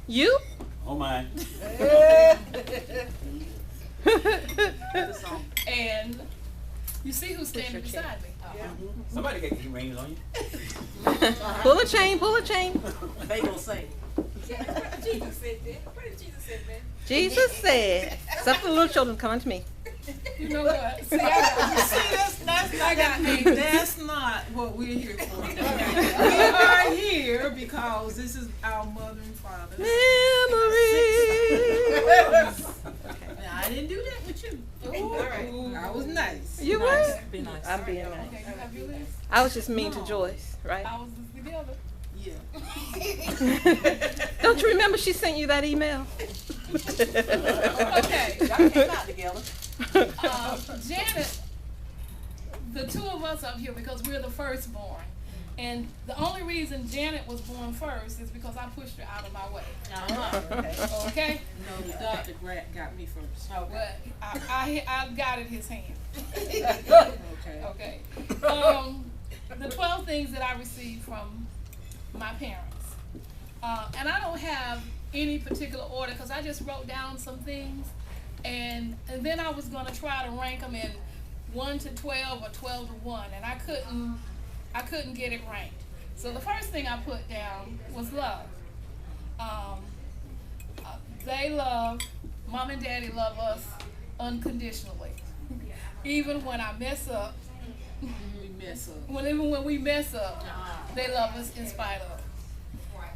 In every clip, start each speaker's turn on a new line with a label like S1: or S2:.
S1: You?
S2: Oh my.
S3: And you see who's standing beside me.
S2: Somebody got your rings on you.
S1: Pull a chain, pull a chain.
S4: They gonna say.
S5: Jesus said that. What did Jesus say, man?
S1: Jesus said, suffer the little children come unto me.
S3: You know what? See,
S4: That's not what we're here for. We are here because this is our mother and father.
S1: Memories.
S4: Now, I didn't do that with you.
S3: All right.
S4: I was nice.
S1: You were?
S4: Be nice.
S1: I'm being nice.
S3: Okay, you have your list?
S1: I was just mean to Joyce, right?
S3: I was together.
S4: Yeah.
S1: Don't you remember she sent you that email?
S3: Okay.
S4: Y'all came out together.
S3: Janet, the two of us up here because we're the firstborn. And the only reason Janet was born first is because I pushed her out of my way. Okay?
S4: No, the doctor got me first.
S3: But I guided his hand.
S4: Okay.
S3: Okay. The 12 things that I received from my parents. And I don't have any particular order because I just wrote down some things. And then I was going to try to rank them in 1 to 12 or 12 to 1. And I couldn't get it ranked. So the first thing I put down was love. They love, Mom and Daddy love us unconditionally. Even when I mess up, even when we mess up, they love us in spite of.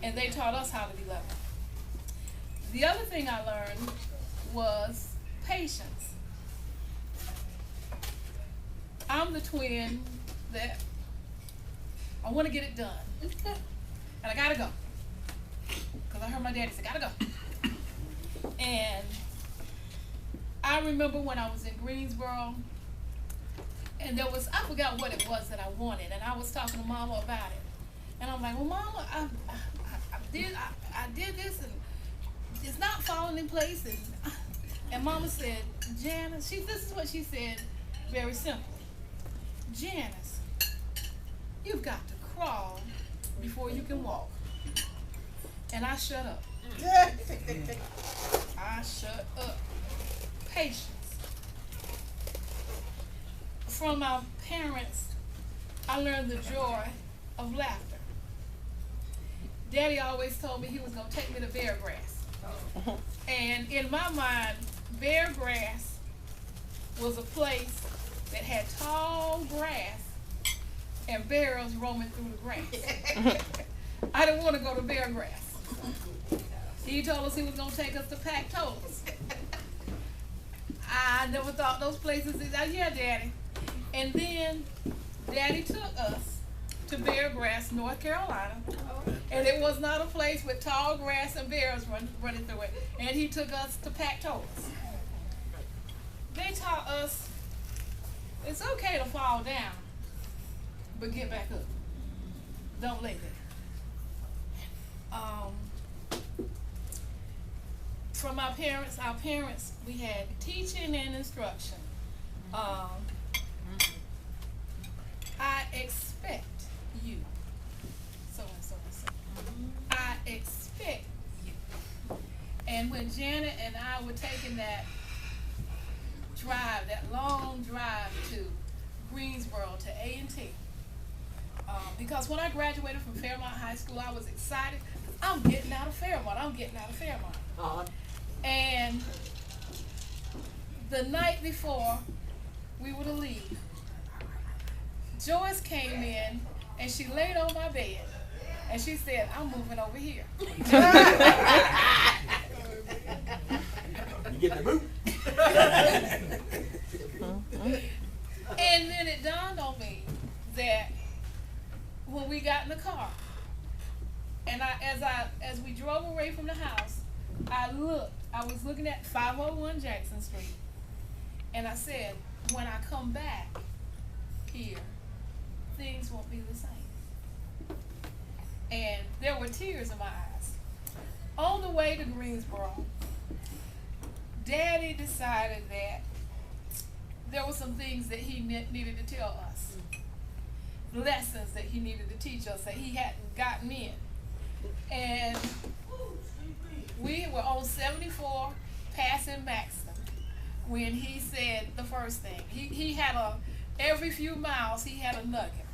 S3: And they taught us how to be loving. The other thing I learned was patience. I'm the twin that I want to get it done. And I gotta go. Because I heard my daddy say, gotta go. And I remember when I was in Greensboro, and there was, I forgot what it was that I wanted, and I was talking to Mama about it. And I'm like, well, Mama, I did this, and it's not falling in place. And Mama said, Janice, this is what she said, very simple. Janice, you've got to crawl before you can walk. And I shut up. I shut up. Patience. From my parents, I learned the joy of laughter. Daddy always told me he was going to take me to Bear Grass. And in my mind, Bear Grass was a place that had tall grass and bears roaming through the grass. I didn't want to go to Bear Grass. He told us he was going to take us to Pactolas. I never thought those places, yeah, Daddy. And then Daddy took us to Bear Grass, North Carolina. And it was not a place with tall grass and bears running through it. And he took us to Pactolas. They taught us it's okay to fall down, but get back up. Don't lay there. From our parents, we had teaching and instruction. I expect you. So and so and so. I expect you. And when Janet and I were taking that drive, that long drive to Greensboro to A&T, because when I graduated from Fairmont High School, I was excited. I'm getting out of Fairmont. And the night before we were to leave, Joyce came in and she laid on my bed and she said, I'm moving over here.
S2: You get the boot.
S3: And then it dawned on me that when we got in the car, and as we drove away from the house, I was looking at 501 Jackson Street, and I said, when I come back here, things won't be the same. And there were tears in my eyes. On the way to Greensboro, Daddy decided that there were some things that he needed to tell us, lessons that he needed to teach us that he hadn't gotten in. And 74 passing maximum when he said the first thing. He had every few miles he had a nugget.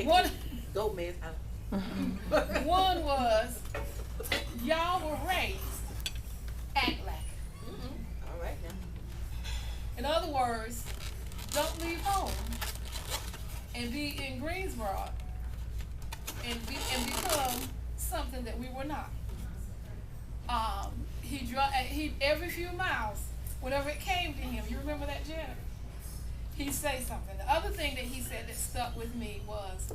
S3: One,
S5: Go, man.
S3: one was, y'all were raised, act like it.
S5: All right now.
S3: In other words, don't leave home and be in Greensboro and become something that we were not. He every few miles, whenever it came to him, you remember that, Janet? He'd say something. The other thing that he said that stuck with me was,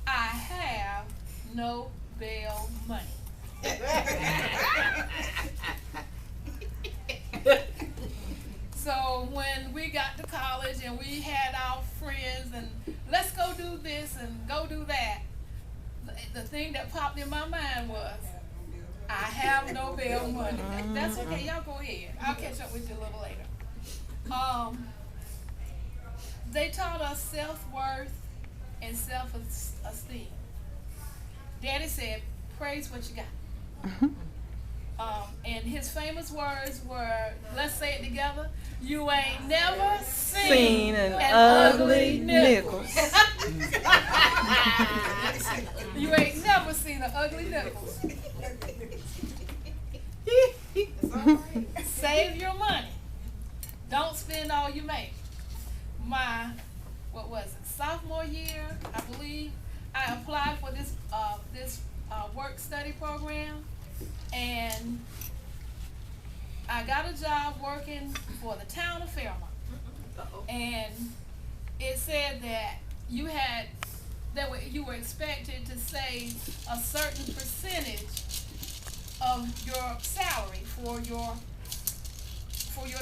S3: I have no bail money. So when we got to college and we had our friends and let's go do this and go do that, the thing that popped in my mind was, I have no bail money. That's okay, y'all go ahead. I'll catch up with you a little later. They taught us self-worth and self-esteem. Daddy said, praise what you got. And his famous words were, let's say it together, you ain't never seen
S1: an
S3: ugly
S1: ugly
S3: nickel.
S1: nickel.
S3: You ain't never seen an ugly nickel. Save your money. Don't spend all you make. My, sophomore year, I believe, I applied for this work study program, and I got a job working for the town of Fairmont. And it said that you were expected to save a certain percentage of your salary for your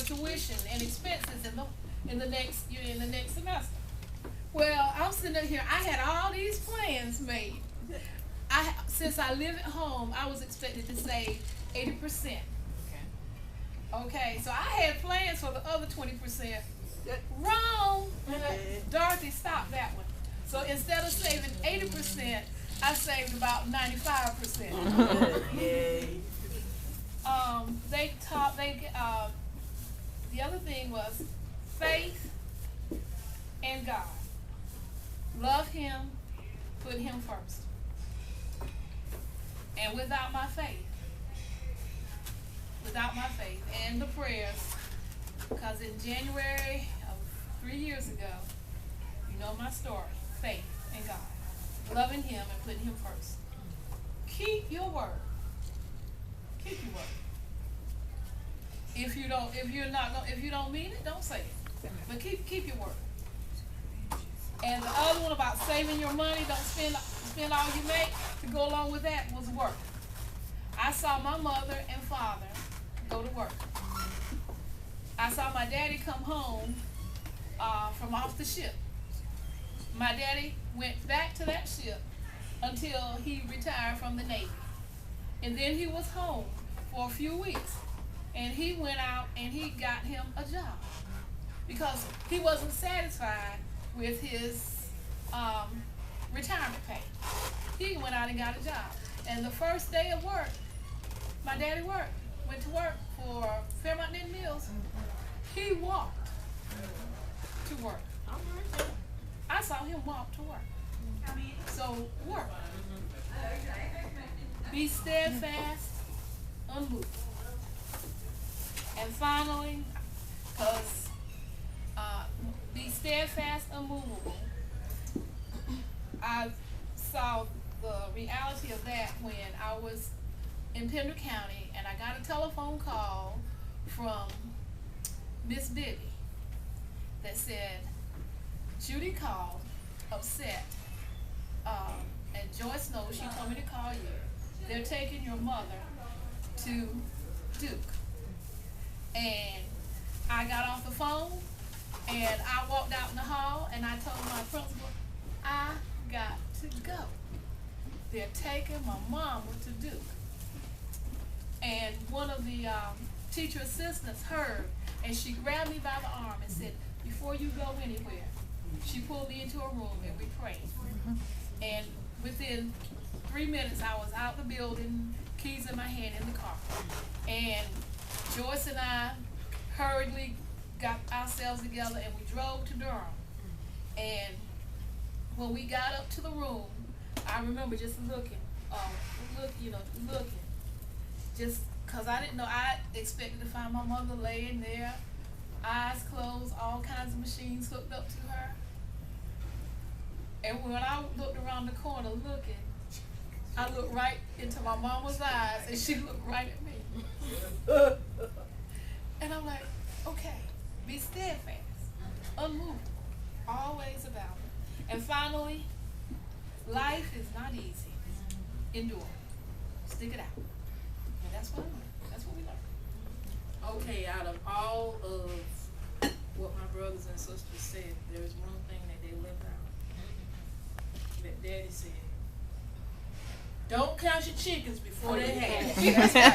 S3: tuition and expenses in the next semester. Well, I'm sitting up here, I had all these plans made. Since I live at home, I was expected to save 80%. Okay, so I had plans for the other 20%. Wrong. Dorothy stopped that one. So instead of saving 80%, I saved about 95%. The other thing was faith and God. Love Him, put Him first. And without my faith and the prayers, because in January of 3 years ago, you know my story, faith and God, loving Him and putting Him first. Keep your word. Keep your word. If you don't mean it, don't say it. But keep your word. And the other one about saving your money, don't spend all you make, to go along with that was work. I saw my mother and father go to work. I saw my daddy come home from off the ship. My daddy went back to that ship until he retired from the Navy. And then he was home for a few weeks. And he went out and he got him a job. Because he wasn't satisfied with his retirement pay. He went out and got a job. And the first day of work, my daddy went to work for Fairmont Knit Mills. He walked to work. I saw him walk to work. So work. Be steadfast, unmovable. And finally, be steadfast, unmovable. I saw the reality of that when I was in Pender County and I got a telephone call from Miss Bibby that said, Judy called, upset, and Joyce knows, she told me to call you. They're taking your mother to Duke. And I got off the phone and I walked out in the hall and I told my principal, I got to go. They're taking my mama to Duke. And one of the teacher assistants heard, and she grabbed me by the arm and said, before you go anywhere, she pulled me into a room and we prayed. And within 3 minutes, I was out the building, keys in my hand in the car. And Joyce and I hurriedly got ourselves together and we drove to Durham. And when we got up to the room, I remember just looking, just cause I didn't know, I expected to find my mother laying there, eyes closed, all kinds of machines hooked up to her. And when I looked around the corner looking, I looked right into my mama's eyes and she looked right at me. And I'm like, okay, be steadfast, unmovable, always about it. And finally, life is not easy. Endure. Stick it out. And that's what I learned. That's what we learned.
S4: Okay, out of all of what my brothers and sisters said, there's one thing that they left out. That Daddy said, don't count your chickens before they hatch.